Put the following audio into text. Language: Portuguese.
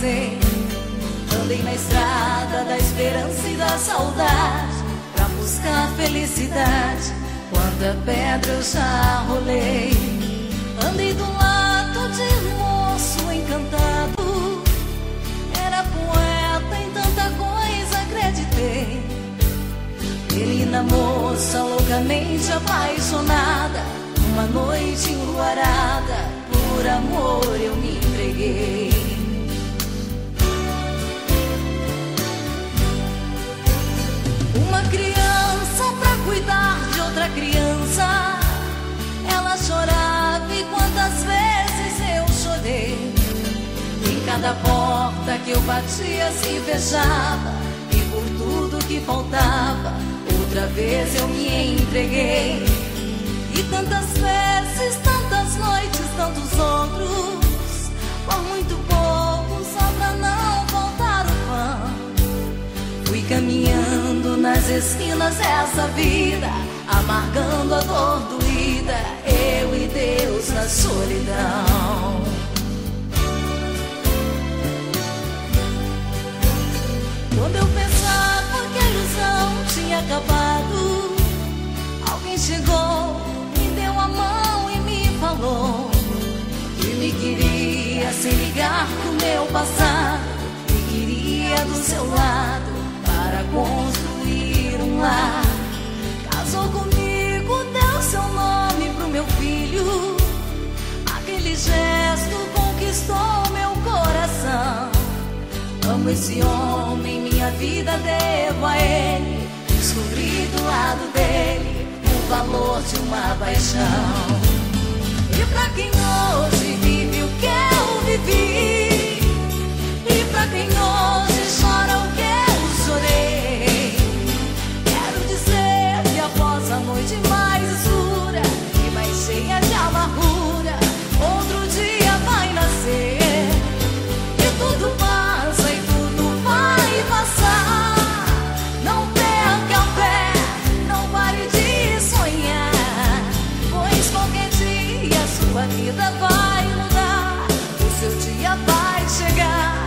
fazer. Andei na estrada da esperança e da saudade pra buscar felicidade. Quanta pedra eu já rolei. Andei do lado de um moço encantado. Era poeta, em tanta coisa acreditei. Menina moça loucamente apaixonada, uma noite enluarada, por amor eu me entreguei. Uma criança pra cuidar de outra criança, ela chorava e quantas vezes eu chorei. Em cada porta que eu batia se fechava, e por tudo que faltava, outra vez eu me entreguei. E tantas vezes, tantas noites, tantos outros, por muito pouco, só pra não faltar o pão. Fui caminhando nas esquinas dessa vida, amargando a dor doída, eu e Deus na solidão. Quando eu pensava que a ilusão tinha acabado, alguém chegou, me deu a mão e me falou que me queria sem ligar pro meu passado, e queria do seu lado para construir um lar. Casou comigo, deu seu nome pro meu filho. Aquele gesto conquistou meu coração. Amo esse homem, minha vida devo a ele. Descobri do lado dele o valor de uma paixão. E pra quem hoje vive o que eu vivi, e pra quem hoje chora o que eu chorei, quero dizer que após a noite mais escura e mais cheia de amargura, outro dia vai nascer. E tudo passa e tudo vai passar. Não perca a fé, não pare de sonhar, pois qualquer dia a sua vida vai mudar, o seu dia vai chegar.